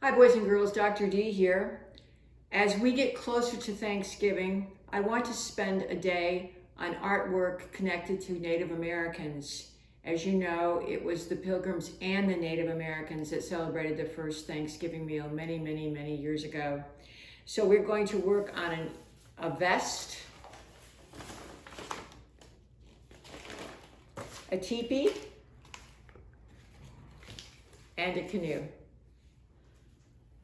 Hi boys and girls, Dr. D here. As we get closer to Thanksgiving, I want to spend a day on artwork connected to Native Americans. As you know, it was the Pilgrims and the Native Americans that celebrated the first Thanksgiving meal many years ago. So we're going to work on a vest, a teepee, and a canoe.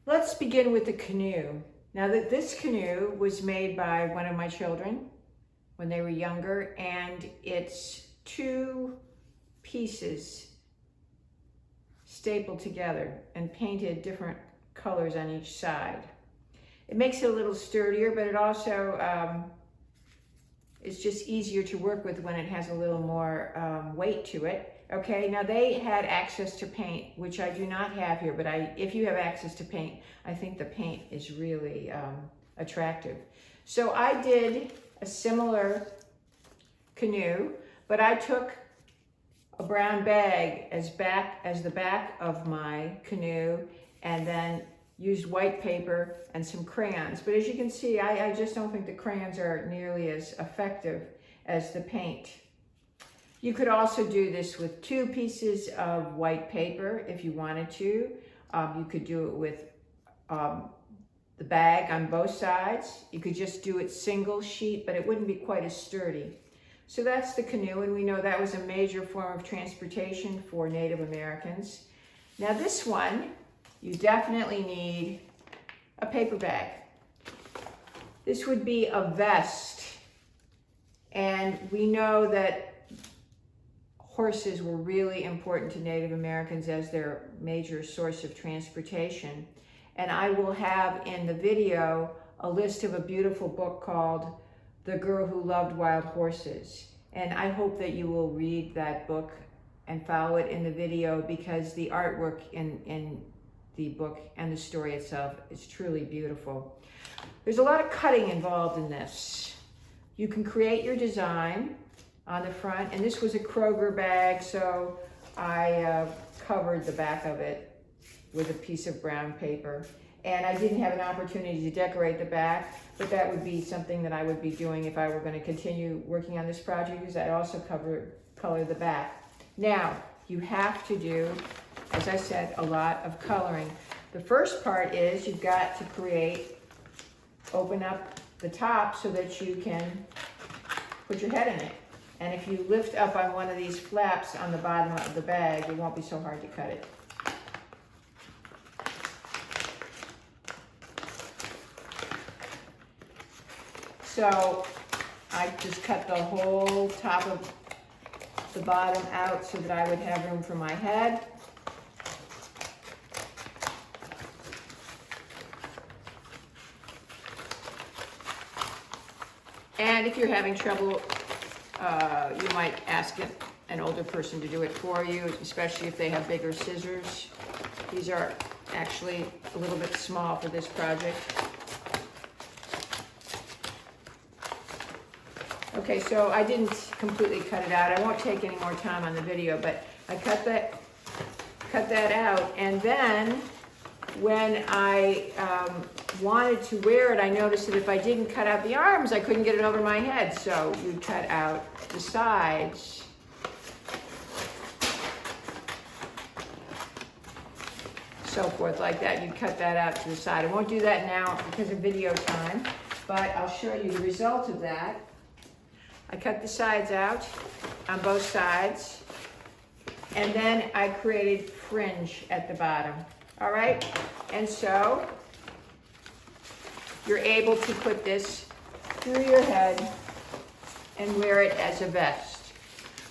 Let's begin with the canoe. Now that this canoe was made by one of my children when they were younger, and it's two pieces stapled together and painted different colors on each side. It makes it a little sturdier, but it also is just easier to work with when it has a little more weight to it. Okay, now they had access to paint, which I do not have here, but if you have access to paint, I think the paint is really attractive. So I did a similar canoe, but I took a brown bag as the back of my canoe, and then used white paper and some crayons. But as you can see, I just don't think the crayons are nearly as effective as the paint. You could also do this with two pieces of white paper if you wanted to. You could do it with the bag on both sides. You could just do it single sheet, but it wouldn't be quite as sturdy. So that's the canoe, and we know that was a major form of transportation for Native Americans. Now this one, you definitely need a paper bag. This would be a vest, and we know that horses were really important to Native Americans as their major source of transportation. And I will have in the video a list of a beautiful book called The Girl Who Loved Wild Horses. And I hope that you will read that book and follow it in the video, because the artwork in the book and the story itself is truly beautiful. There's a lot of cutting involved in this. You can create your design on the front, and this was a Kroger bag, so I covered the back of it with a piece of brown paper. And I didn't have an opportunity to decorate the back, but that would be something that I would be doing if I were going to continue working on this project, because I'd also color the back. Now, you have to do, as I said, a lot of coloring. The first part is you've got to open up the top so that you can put your head in it. And if you lift up on one of these flaps on the bottom of the bag, it won't be so hard to cut it. So I just cut the whole top of the bottom out so that I would have room for my head. And if you're having trouble, you might ask an older person to do it for you, especially if they have bigger scissors. These are actually a little bit small for this project. Okay, so I didn't completely cut it out. I won't take any more time on the video, but I cut that out, and then when I wanted to wear it, I noticed that if I didn't cut out the arms, I couldn't get it over my head. So you cut out the sides. So forth like that. You cut that out to the side. I won't do that now because of video time, but I'll show you the result of that. I cut the sides out on both sides, and then I created fringe at the bottom. All right, and so you're able to put this through your head and wear it as a vest.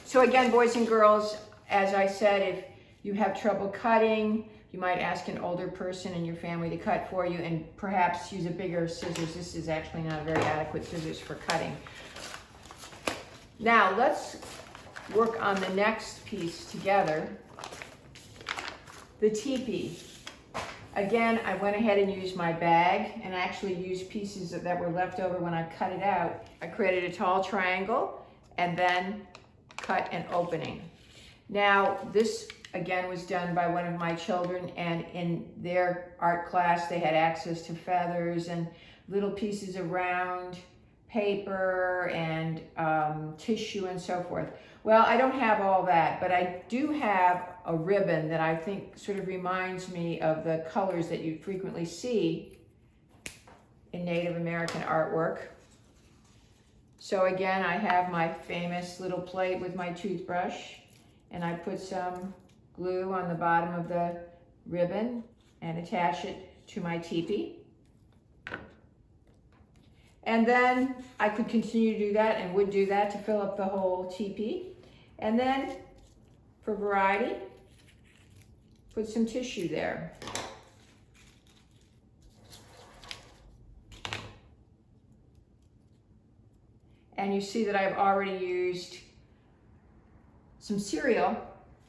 So again, boys and girls, as I said, if you have trouble cutting, you might ask an older person in your family to cut for you, and perhaps use a bigger scissors. This is actually not a very adequate scissors for cutting. Now let's work on the next piece together, the teepee. Again, I went ahead and used my bag, and I actually used pieces that were left over when I cut it out. I created a tall triangle and then cut an opening. Now this again, was done by one of my children, and in their art class, they had access to feathers and little pieces of round paper and tissue and so forth. Well, I don't have all that, but I do have a ribbon that I think sort of reminds me of the colors that you frequently see in Native American artwork. So again, I have my famous little plate with my toothbrush, and I put some glue on the bottom of the ribbon and attach it to my teepee. And then I could continue to do that and would do that to fill up the whole teepee. And then, for variety, put some tissue there. And you see that I've already used some cereal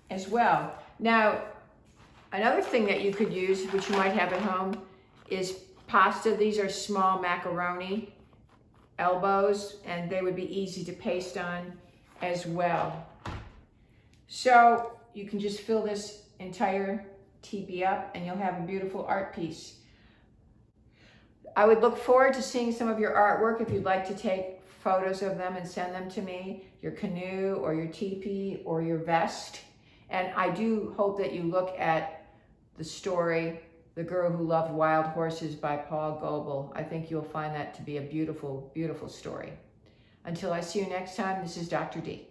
as well. Now, another thing that you could use, which you might have at home, is pasta. These are small macaroni elbows, and they would be easy to paste on as well. So you can just fill this entire teepee up and you'll have a beautiful art piece. I would look forward to seeing some of your artwork. If you'd like to take photos of them and send them to me, your canoe or your teepee or your vest. And I do hope that you look at the story, The Girl Who Loved Wild Horses by Paul Goebel. I think you'll find that to be a beautiful, beautiful story. Until I see you next time, this is Dr. D.